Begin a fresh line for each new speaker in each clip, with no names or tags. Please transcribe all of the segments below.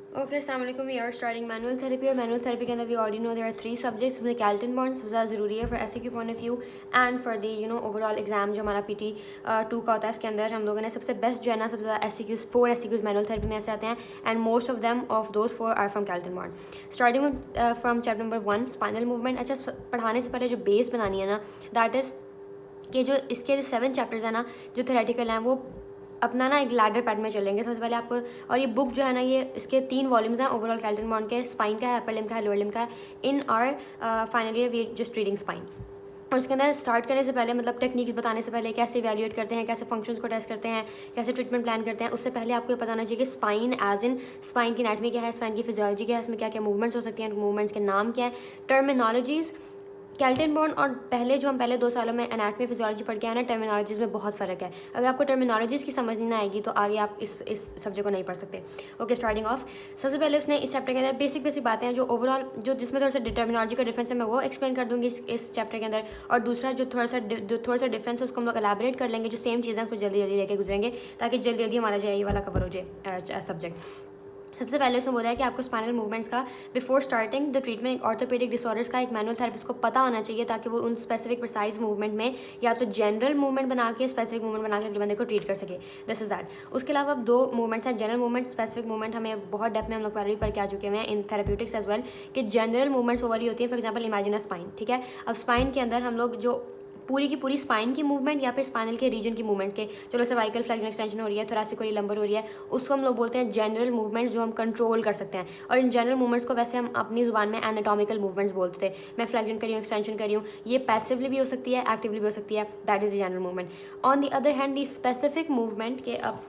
Okay अस्सलाम वालेकुम। We are starting manual therapy. और मैनुअल थेरेपी के अंदर we already know there are 3 subjects. उसमें कैल्टन बॉन्ड सबसे ज़्यादा ज़रूरी है for SCQ point of view and for the overall exam जो हमारा पीटी 2 का होता है। इसके अंदर हम लोगों ने सबसे बेस्ट जो है ना सबसे ज़्यादा एससीक्यूज 4 एससीक्यूज मैनुअल थेरेपी में ऐसे आते हैं and most of them of those 4 are from Kaltenborn. Starting from chapter number 1 spinal movement. अच्छा, पढ़ाने से पहले जो बेस बनानी है ना दैट इज़ कि जो इसके जो 7 चैप्टर्स हैं ना जो थेरेटिकल हैं वो अपना ना एक लैडर पैटर्न में चलेंगे सबसे पहले आपको। और ये बुक जो है ना ये इसके 3 वॉल्यूम्स हैं ओवरऑल कैल्टन बॉन्ड के। स्पाइन का है, अपर लिम का है, लोअर लिम का है। In our finally we just reading spine. और उसके अंदर स्टार्ट करने से पहले मतलब टेक्निक्स बताने से पहले कैसे इवैल्यूएट करते हैं, कैसे फंक्शंस को टेस्ट करते हैं, कैसे ट्रीटमेंट प्लान करते हैं, उससे पहले आपको ये पता होना चाहिए कि स्पाइन एज इन स्पाइन की एनाटमी क्या है, स्पाइन की फिजियोलॉजी क्या है, इसमें क्या क्या मूवमेंट्स हो सकती हैं, मूवमेंट्स के नाम क्या है, टर्मिनोलॉजीज़। कैल्टन बॉन्ड और पहले जो हम पहले 2 सालों में एनाटमी फिजियोलॉजी पढ़ के आए ना, टर्मिनोलॉजीज़ में बहुत फ़र्क है। अगर आपको टर्मिनोलॉजीज़ की समझ नहीं आएगी तो आगे आप इस सब्जेक्ट को नहीं पढ़ सकते। ओके, स्टार्टिंग ऑफ सबसे पहले उसने इस चैप्टर के अंदर बेसिक बातें हैं जो ओवरऑल जो जिसमें थोड़ा सा टर्मिनोलॉजी का डिफरेंस है मैं वो एक्सप्लेन कर दूँगी इस चैप्टर के अंदर। और दूसरा जो थोड़ा सा डिफरेंस है उसको हम लोग एलैबोरेट कर लेंगे, जो सेम चीज़ें उसको जल्दी जल्दी लेके गुजरेंगे ताकि जल्दी जल्दी हमारा जो है ये वाला कवर हो जाए सब्जेक्ट। सबसे पहले उसने बोला है कि आपको स्पाइनल मूवमेंट्स का before starting the treatment orthopaedic disorders का एक मैनुअल थेरेपिस्ट को पता होना चाहिए ताकि वो उन स्पेसिफिक प्रिसाइज मूवमेंट में या तो जनरल मूवमेंट बना के स्पेसिफिक मूवमेंट बना के अगले बंदे को ट्रीट कर सके। This is that. उसके अलावा अब 2 मूवमेंट्स हैं, जनरल मूवमेंट, स्पेसिफिक मूवमेंट। हमें बहुत डेप्थ में हम लोग पहले भी पढ़ के आ चुके हैं इन थेरेप्यूटिक्स एज वेल कि जनरल मूवमेंट्स वो वाली होती है। For example imagine a spine, ठीक है। अब स्पाइन के अंदर हम लोग जो पूरी की पूरी स्पाइन की मूवमेंट या फिर स्पाइनल के रीजन की मूवमेंट के चलो सर्वाइकल फ्लेक्शन एक्सटेंशन हो रही है, थोरैसिक हो रही है, लंबर हो रही है, उसको हम लोग बोलते हैं जनरल मूवमेंट्स जो हम कंट्रोल कर सकते हैं। और इन जनरल मूवमेंट्स को वैसे हम अपनी जुबान में एनाटॉमिकल मूवमेंट्स बोलते थे। मैं फ्लेक्शन करी हूँ, एक्सटेंशन करी हूँ, ये पैसिवली भी हो सकती है, एक्टिवली भी हो सकती है। That is the general movement. On the other hand the specific movement के अब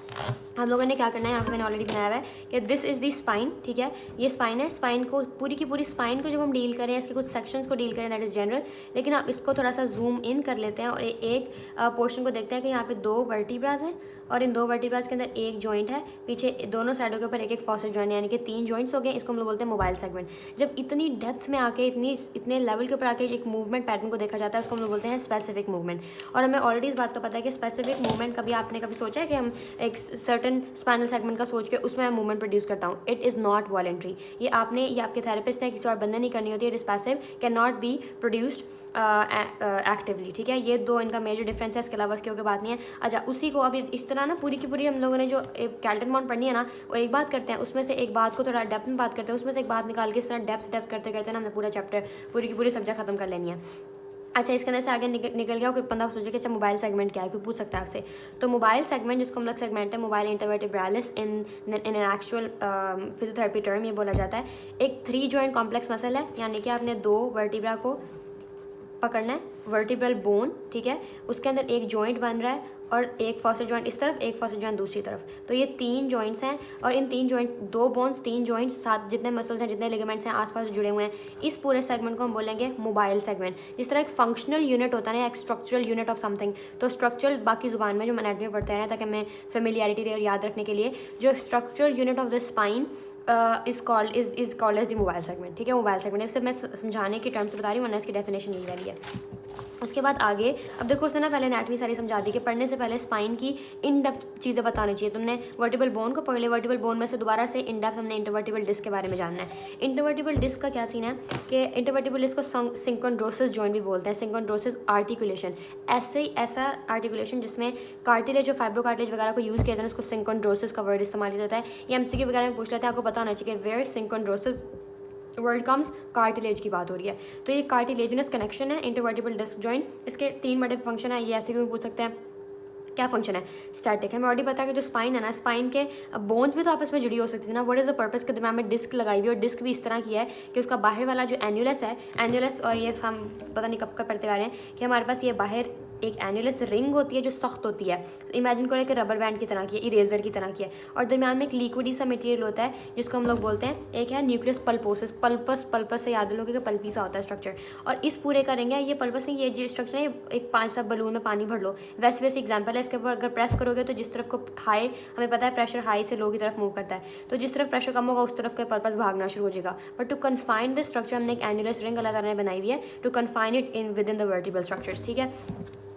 हम लोगों ने क्या करना है, यहाँ पे मैंने ऑलरेडी बनाया हुआ है कि दिस इज़ दी स्पाइन, ठीक है। ये स्पाइन है, स्पाइन को पूरी की पूरी स्पाइन को जब हम डील करें, इसके कुछ सेक्शंस को डील करें दैट इज़ जनरल। लेकिन आप इसको थोड़ा सा जूम इन कर लेते हैं और एक पोर्शन को देखते हैं कि यहाँ पे 2 वर्टिब्रास हैं और इन 2 वर्टिब्रास के अंदर एक जॉइंट है, पीछे दोनों साइडों के ऊपर एक फॉसेट जॉइंट है, यानी कि 3 जॉइंट्स हो गए। इसको हम लोग बोलते हैं मोबाइल सेगमेंट। जब इतनी डेप्थ में आके इतने लेवल के ऊपर आके एक मूवमेंट पैटर्न को देखा जाता है उसको हम लोग बोलते हैं स्पेसिफिक मूवमेंट। और हमें ऑलरेडी इस बात का पता है कि स्पेसिफिक मूवमेंट कभी आपने कभी सोचा है कि हम एक सर्टन स्पाइनल सेगमेंट का सोच के उसमें मैं मूवमेंट प्रोड्यूस करता हूँ। It is not voluntary. ये आपके थेरेपिस्ट हैं, किसी और बंदे नहीं करनी होती है। It is passive, can not be produced actively, ठीक है। ये 2 इनका मेजर डिफरेंस है, इसके अलावा इसके कोई बात नहीं है। अच्छा, उसी को अभी इस तरह ना पूरी की पूरी हम लोगों ने जो कैल्टन बॉन्ड पढ़नी है ना वो एक बात करते हैं, उसमें से एक बात को थोड़ा डेप्थ में बात करते हैं, उसमें से एक बात निकाल के इस तरह डेप्थ करते करते ना हमने पूरा चैप्टर पूरी की पूरी सब्जेक्ट खत्म कर लेनी है। अच्छा, इसके अंदर से आगे निकल गया कोई बंदा सोचे कि अच्छा मोबाइल सेगमेंट क्या है, कोई पूछ सकता है आपसे। तो मोबाइल सेगमेंट जिसको हम लोग सेगमेंट है mobile intervertebralis in an actual physiotherapy term ये बोला जाता है। एक 3 जॉइंट कॉम्प्लेक्स मसल है, यानी कि आपने 2 वर्टिब्रा को पकड़ना है, वर्टिब्रल बोन, ठीक है। उसके अंदर एक जॉइंट बन रहा है और एक फॉसेट जॉइंट इस तरफ, एक फॉसेट जॉइंट दूसरी तरफ। तो ये 3 जॉइंट्स हैं और इन 3 जॉइंट 2 बोन्स 3 जॉइंट्स साथ जितने मसल्स हैं जितने लिगामेंट्स हैं आसपास जुड़े हुए हैं, इस पूरे सेगमेंट को हम बोलेंगे मोबाइल सेगमेंट। जिस तरह एक फंक्शनल यूनिट होता है ना, एक स्ट्रक्चरल यूनिट ऑफ समथिंग, तो स्ट्रक्चरल बाकी जुबान में जो हम एनाटॉमी पढ़ते हैं ताकि हमें फेमिलियरिटी रहे और याद रखने के लिए, जो structural unit of the spine is called as the mobile segment, ठीक है। मोबाइल सेगमेंट इससे मैं समझाने की टर्म्स बता रही हूँ वरना इसकी डेफिनेशन यही वाली है। उसके बाद आगे अब देखो उसने ना पहले एनाटमी सारी समझा दी कि पढ़ने से पहले स्पाइन की इन डेप्थ चीज़ें बतानी चाहिए। तुमने वर्टिबल बोन को पढ़ लिया, वर्टिबल बोन में से दोबारा से इन डेप्थ हमने इंटरवर्टिबल डिस्क के बारे में जानना है। इंटरवर्टिबल डिस्क का क्या सीन है कि इंटरवर्टिबल डिस्क को सिंकोड्रोसिस जॉइंट भी बोलते हैं, सिंकोड्रोसिस आर्टिकुलेशन। ऐसा आर्टिकुलेशन जिसमें कार्टिलेज और फाइब्रो कार्टिलेज वगैरह को यूज़ किया जाता है उसको सिंकोड्रोसिस का वर्ड इस्तेमाल किया जाता है। ये एमसीक्यू वगैरह में पूछ लेते हैं, आपको पता होना चाहिए वेयर सिंकोड्रोसिस वर्ड कम्स, कार्टिलेज की बात हो रही है। तो ये कार्टिलेजनस कनेक्शन है इंटरवर्टिबल डिस्क जॉइंट। इसके 3 बड़े फंक्शन है, ये ऐसे क्यों पूछ सकते हैं। क्या फंक्शन है, स्टैटिक है। मैं ऑलरेडी पता है कि जो स्पाइन है ना, स्पाइन के बोन्स भी तो आपस में जुड़ी हो सकती थी ना। व्हाट इज़ द पर्पस के दिमाग में डिस्क लगाई हुई और डिस्क भी इस तरह की है कि उसका बाहर वाला जो एन्यूलस है, एन्यूलस, और ये हम पता नहीं कब पढ़ते आ रहे हैं कि हमारे पास ये बाहर एक एन्यूलस रिंग होती है जो सख्त होती है, इमेजिन करो कि रबर बैंड की तरह की है, इरेजर की तरह की है, और दरमियान में एक लिक्विडी सा मटेरियल होता है जिसको हम लोग बोलते हैं, एक है न्यूक्लियस पल्पोसिस, पल्पस से याद लोगे कि पल्पी सा होता है स्ट्रक्चर। और इस पूरे का रिंग है ये पल्पस नहीं, ये जो स्ट्रक्चर है एक 5 सा बलून में पानी भर लो वैसे वैसे एग्जाम्पल है। इसके ऊपर अगर प्रेस करोगे तो जिस तरफ को हाई, हमें पता है प्रेशर हाई से लो की तरफ मूव करता है, तो जिस तरफ प्रेशर कम होगा उस तरफ का पल्पस भागना शुरू हो जाएगा। But to confine this structure हमने एक एन्यूलस रिंग अल्लाह ताला ने बनाई हुई है to confine it in within the vertebral structures, ठीक है।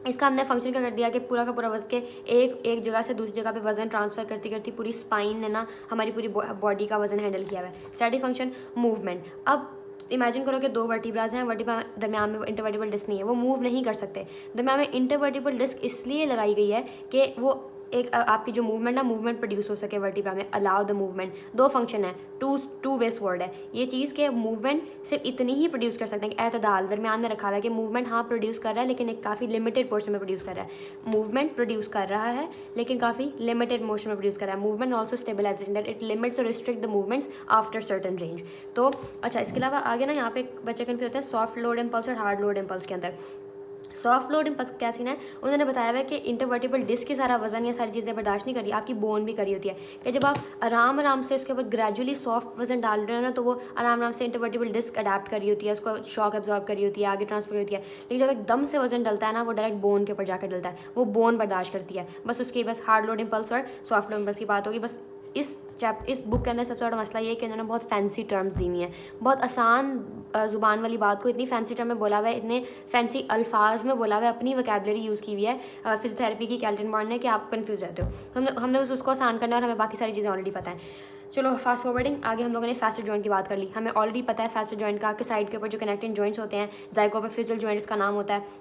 इसका हमने फंक्शन क्या कर दिया कि पूरा का पूरा वजन के एक जगह से दूसरी जगह पे वजन ट्रांसफ़र करती करती पूरी स्पाइन ने ना हमारी पूरी बॉडी का वजन हैंडल किया हुआ है। Static function movement. अब इमेजिन करो कि दो वर्टिब्राज हैं, वर्टिब्रा दरम्यान में इंटरवर्टिबल डिस्क नहीं है, वो मूव नहीं कर सकते। दरम्यान में इंटरवर्टिबल डिस्क इसलिए लगाई गई है कि वो एक आपकी जो मूवमेंट ना मूवमेंट प्रोड्यूस हो सके वर्टिब्रा में, अलाउ द मूवमेंट। दो फंक्शन है, टू वेस वर्ड है ये चीज़ के मूवमेंट सिर्फ इतनी ही प्रोड्यूस कर सकते हैं कि एतदाल दरमियान में रखा हुआ है कि मूवमेंट हाँ प्रोड्यूस कर रहा है लेकिन एक काफ़ी लिमिटेड पोर्शन में प्रोड्यूस कर रहा है। मूवमेंट प्रोड्यूस कर रहा है लेकिन काफ़ी लिमिटेड मोशन में प्रोड्यूस कर रहा है। Movement also stabilization that it limits और restrict the movements after certain range. तो अच्छा, इसके अलावा आगे ना यहाँ पे बच्चे कन्फ्यूज होते हैं सॉफ्ट लोड इम्पल्स और हार्ड लोड इम्पल्स के अंदर। सॉफ्ट लोड इम्पल्स क्या सीन है, उन्होंने बताया हुआ है कि इंटरवर्टिबल डिस्क की सारा वजन या सारी चीज़ें बर्दाश्त नहीं कर रही, आपकी बोन भी करी होती है कि जब आप आराम से उसके ऊपर ग्रेजुअली सॉफ्ट वजन डाल रहे हो ना तो वो आराम से इंटरवर्टिबल डिस्क अडेप्ट करी होती है, उसको शॉक एब्जॉर्ब करी होती है, आगे ट्रांसफर होती है। लेकिन जब एकदम से वजन डलता है ना वो डायरेक्ट बोन के ऊपर जाकर डलता है, वो बोन बर्दाश्त करती है। बस उसकी बस हार्ड लोड इम्पल्स और सॉफ्ट लोड इम्पल्स की बात होगी। बस इस बुक के अंदर सबसे बड़ा मसला ये है कि उन्होंने बहुत फैंसी टर्म्स दी हुई हैं, बहुत आसान ज़ुबान वाली बात को इतनी फैंसी टर्म में बोला हुआ है, इतने फैंसी अल्फाज में बोला हुआ है, अपनी वोकैबुलरी यूज़ की हुई है फिजियोथेरेपी की कैल्टन बॉर्न ने कि आप कन्फ्यूज़ रहते हो। हमने बस उसको आसान करना है और हमें बाकी सारी चीज़ें ऑलरेडी पता है। चलो फास्ट फॉरवर्डिंग, आगे हम लोगों ने फैसेट जॉइंट की बात कर ली। हमें ऑलरेडी पता है फैसेट जॉइंट का कि साइड के ऊपर जो कनेक्टिंग जॉइंट्स होते हैं, ज़ाइगोपिफिजियल जॉइंट इसका नाम होता है।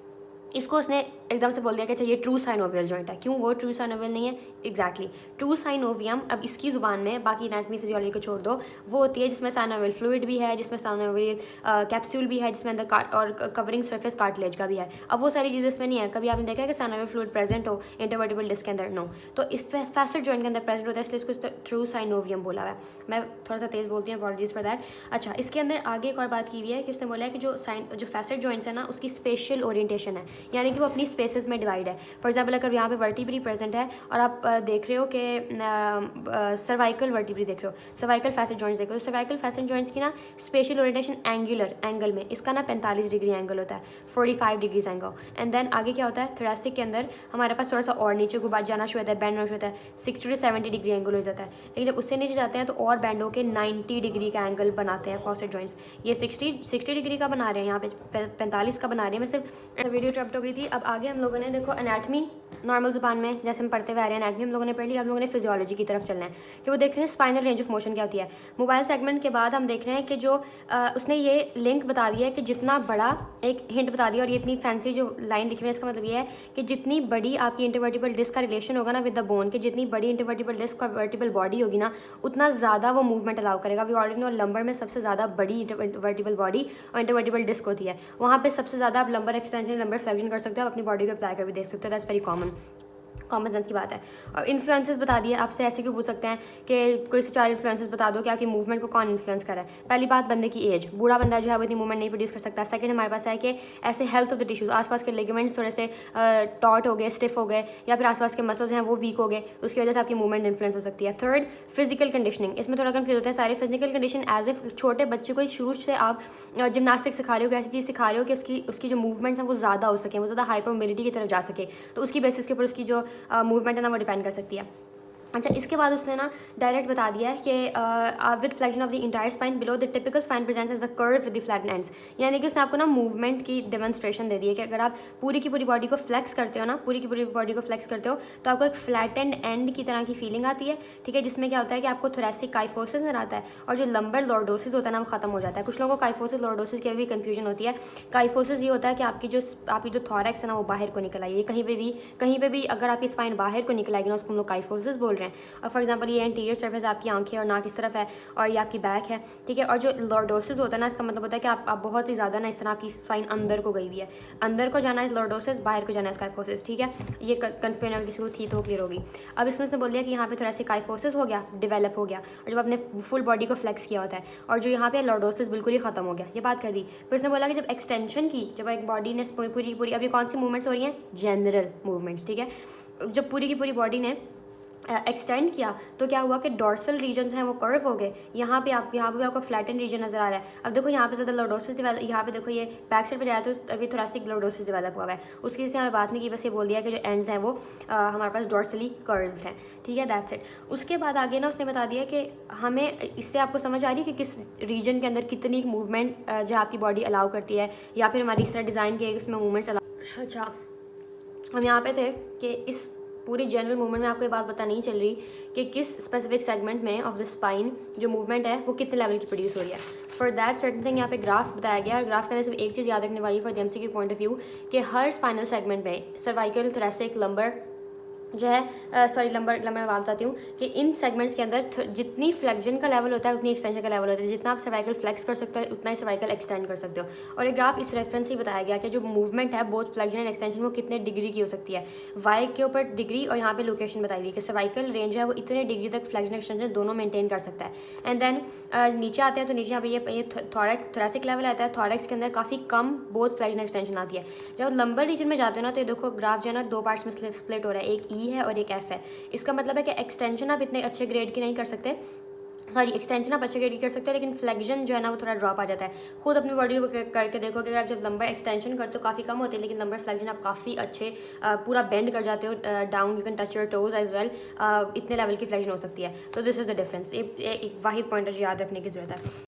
इसको उसने एकदम से बोल दिया कि अच्छा ये ट्रू साइनोवियल जॉइंट है। क्यों वो ट्रू साइनोवियल नहीं है? एग्जैक्टली ट्रू साइनोवियम, अब इसकी ज़ुबान में बाकी एनाटमी फिजियोलॉजी को छोड़ दो, वो होती है जिसमें साइनोवियल फ्लूइड भी है, जिसमें साइनोवियल कैप्सूल भी है, जिसमें अंदर और कवरिंग सरफेस कार्टिलेज का भी है। अब वो सारी चीज़ें इसमें नहीं है। कभी आपने देखा है कि साइनोवियल फ्लूइड प्रेजेंट हो इंटरवर्टिबल डिस्क के अंदर? नो। तो इस फैसेट जॉइंट के अंदर प्रेजेंट होता है, इसलिए इसको ट्रू साइनोवियम बोला हुआ है। मैं थोड़ा सा तेज़ बोलती हूँ, अपॉलॉजीज फॉर दैट। अच्छा, इसके अंदर आगे एक और बात की हुई है कि उसने बोला है कि जो फैसेट जॉइंट्स है ना उसकी स्पेशल ओरिएंटेशन है, यानी कि वो अपनी स्पेसेस में डिवाइड है। फॉर एग्जांपल अगर यहाँ पे वर्टिब्री प्रेजेंट है और आप देख रहे हो कि सर्वाइकल वर्टिब्री देख रहे हो, सर्वाइकल फैसेट जॉइंट्स देख रहे हो, सर्वाइकल फैसेट जॉइंट्स की ना स्पेशल ओरिएंटेशन एंगुलर एंगल में, इसका ना 45 डिग्री एंगल होता है, 45 डिग्रीज एंगल। एंड देन आगे क्या होता है, थोरेसिक के अंदर हमारे पास थोड़ा सा और नीचे को बात जाना शुरू होता है, बैंड होना शुरू होता है, 60 to 70 डिग्री एंगल हो जाता है। लेकिन जब उससे नीचे जाते हैं तो और बैंड होकर 90 डिग्री का एंगल बनाते हैं फैसेट जॉइंट्स। ये 60 डिग्री का बना रहे हैं, यहाँ पे 45 का बना रहे हैं। मैं सिर्फ वीडियो इंटरप्ट हो गई थी। अब आगे हम लोगों ने देखो एनाटमी नॉर्मल ज़ुबान में जैसे हम पढ़ते हुए आ रहे हैं, एनाटमी हम लोगों ने पढ़ ली। अब लोगों ने फिजियोलॉजी की तरफ चलना है कि वो देख रहे हैं स्पाइनल रेंज ऑफ मोशन क्या होती है। मोबाइल सेगमेंट के बाद हम देख रहे हैं कि जो उसने ये लिंक बता दिया है कि जितना बड़ा, एक हिंट बता दिया और ये इतनी फैंसी जो लाइन लिखी हुई है इसका मतलब ये है कि जितनी बड़ी आपकी इंटरवर्टिबल डिस्क का रिलेशन होगा ना विद द बोन, कि जितनी बड़ी इंटरवर्टिबल डिस्क और वर्टिबल बॉडी होगी ना उतना ज़्यादा वो मूवमेंट अलाउ करेगा। वी ऑलरेडी नो लंबर में सबसे ज़्यादा बड़ी इंटरवर्टिबल बॉडी और इंटरवर्टिबल डिस्क होती है, वहाँ पे सबसे ज़्यादा आप लंबर एक्सटेंशन लंबर फ्लेक्शन कर सकते हो, आप अपनी बॉडी को अप्लाई कर भी देख सकते हो। दैट्स वेरी कॉमन सेंस की बात है। और इन्फ्लुएंसेस बता दिए, आपसे ऐसे क्यों पूछ सकते हैं कि कोई से 4 इन्फ्लुएंसेस बता दो कि आपकी मूवमेंट को कौन इन्फ्लुएंस कर रहा है। पहली बात, बंदे की एज, बूढ़ा बंदा जो है वो इतनी मूवमेंट नहीं प्रोड्यूस कर सकता। सेकंड हमारे पास है कि ऐसे हेल्थ ऑफ द टिश्यूज, आसपास के लिगामेंट्स थोड़े से टॉट हो गए, स्टिफ हो गए, या फिर आसपास के मसल्स हैं वो वीक हो गए, उसकी वजह से आपकी मूवमेंट इन्फ्लुएंस हो सकती है। थर्ड, फिजिकल कंडीशनिंग, इसमें थोड़ा कन्फ्यूज होता है सारे। फिजिकल कंडीशन एज ए छोटे बच्चे को शुरू से आप जिमनास्टिक सिखा रहे हो, ऐसी चीज़ सिखा रहे हो कि उसकी जो मूवमेंट्स हैं वो ज़्यादा हो सके, वो ज़्यादा हाइपर मोबिलिटी की तरफ जा सके, तो उसकी बेसिस के ऊपर उसकी जो मूवमेंट है ना वो डिपेंड कर सकती है। अच्छा, इसके बाद उसने ना डायरेक्ट बता दिया है कि with flexion of the entire spine below the typical spine presents as a curve with the flatten ends, यानी कि उसने आपको ना मूवमेंट की डेमोन्स्ट्रेशन दे दी है कि अगर आप पूरी की पूरी बॉडी को फ्लेक्स करते हो ना, पूरी की पूरी बॉडी को फ्लेक्स करते हो तो आपको एक फ्लैटेंड एंड की तरह की फीलिंग आती है, ठीक है, जिसमें क्या होता है कि आपको थोरेसिक काइफोसिस नजर आता है और जो लंबर लॉर्डोसिस होता है ना वो खत्म हो जाता है। कुछ लोगों को काइफोसिस लॉर्डोसिस की भी कन्फ्यूजन होती है। काइफोसिस ये होता है कि आपकी जो थॉरैक्स है ना वो बाहर को निकल आई है, कहीं पे भी अगर आपकी स्पाइन बाहर को निकल आएगी ना उसको हम लोग काइफोसिस बोल रहे हैं। और फॉर एग्जाम्पल ये एंटीरियर सरफेस आपकी आंखें और नाक इस तरफ है और ये आपकी बैक है, ठीक है। और जो लॉर्डोसिस होता है ना इसका मतलब होता है कि आप बहुत ही ज़्यादा ना इस तरह आपकी स्पाइन अंदर को गई हुई है, अंदर को जाना है लॉर्डोसिस, बाहर को जाना है काइफोसिस, ठीक है। ये कन्फ्यूजन अगर किसी को थी तो क्लियर होगी। अब इसमें से बोल दिया कि यहाँ पे थोड़ा सा काइफोसिस हो गया, डेवलप हो गया, और जब आपने फुल बॉडी को फ्लेक्स किया होता है, और जो यहाँ पे लॉर्डोसिस बिल्कुल ही खत्म हो गया, ये बात कर दी। फिर उसने बोला कि जब एक्सटेंशन की, जब एक बॉडी ने पूरी अभी कौन सी मूवमेंट्स हो रही हैं, जनरल मूवमेंट्स, ठीक है। जब पूरी की पूरी बॉडी ने एक्सटेंड किया तो क्या हुआ कि डॉर्सल रीजन्स हैं वो कर्व हो गए, यहाँ पे आपको फ्लैटन रीजन नजर आ रहा है। अब देखो यहाँ पे ज़्यादा लॉर्डोसिस डेवलप, यहाँ पे देखो ये बैक साइड पे जाए तो अभी थोरेसिक लॉर्डोसिस डेवलप हुआ है, उसकी से हमें बात नहीं की, बस ये बोल दिया कि जो एंड्स हैं वो हमारे पास डॉर्सली कर्व्ड हैं, ठीक है, दैट्स इट। उसके बाद आगे ना उसने बता दिया कि हमें इससे आपको समझ आ रही है कि किस रीजन के अंदर कितनी मूवमेंट जो आपकी बॉडी अलाउ करती है, या फिर हमारी इस तरह डिज़ाइन की है कि उसमें मूवमेंट्स अलाउ। अच्छा, हम यहाँ पे थे कि इस पूरी जनरल मूवमेंट में आपको ये बात पता नहीं चल रही कि किस स्पेसिफिक सेगमेंट में ऑफ द स्पाइन जो मूवमेंट है वो कितने लेवल की प्रोड्यूस हो रही है। फॉर दैट सर्टन थिंग यहाँ पे ग्राफ बताया गया, और ग्राफ के अंदर सिर्फ एक चीज़ याद रखने वाली for the MCQ point of view कि हर स्पाइनल सेगमेंट में सर्वाइकल, थोरेसिक, लंबर जो है सॉरी लंबर मैं बात बताती हूँ कि इन सेगमेंट्स के अंदर जितनी फ्लेक्जन का लेवल होता है उतनी एक्सटेंशन का लेवल होता है। जितना आप सर्वाइकल फ्लेक्स कर सकते हो उतना ही सर्वाइकल एक्सटेंड कर सकते हो। और ये ग्राफ इस रेफरेंस से बताया गया कि जो मूवमेंट है बोथ फ्लेक्जन एंड एक्सटेंशन वो कितने डिग्री की हो सकती है। वाई के ऊपर डिग्री और यहाँ पे लोकेशन बताई हुई है कि सर्वाइकल रेंज है वो इतने डिग्री तक फ्लेक्जन एक्सटेंशन दोनों मेंटेन कर सकता है। एंड देन नीचे आते हैं तो नीचे यहाँ पे ये थोरेसिक लेवल आता है। थोरेक्स के अंदर काफ़ी कम बोथ फ्लेक्जन एक्सटेंशन आती है। जब लंबर रीजन में जाते हो ना तो ये देखो ग्राफ जो है ना दो पार्ट्स में स्प्लिट हो रहा है, एक ई है और एक एफ है। इसका मतलब है कि एक्सटेंशन आप इतने अच्छे ग्रेड की नहीं कर सकते, सॉरी एक्सटेंशन आप अच्छे ग्रेड की कर सकते हो, लेकिन फ्लेक्जन जो है ना वो थोड़ा ड्रॉप आ जाता है। खुद अपनी बॉडी करके देखो कि आप जब लंबर एक्सटेंशन करते हो काफ़ी कम होते हैं, लेकिन लंबर फ्लेक्जन आप काफ़ी अच्छे पूरा बेंड कर जाते हो down, you can touch your toes as well, इतने लेवल की फ्लेक्जन हो सकती है। तो दिस इज़ द डिफरेंस। एक वाहिद पॉइंटर जो याद रखने की ज़रूरत है।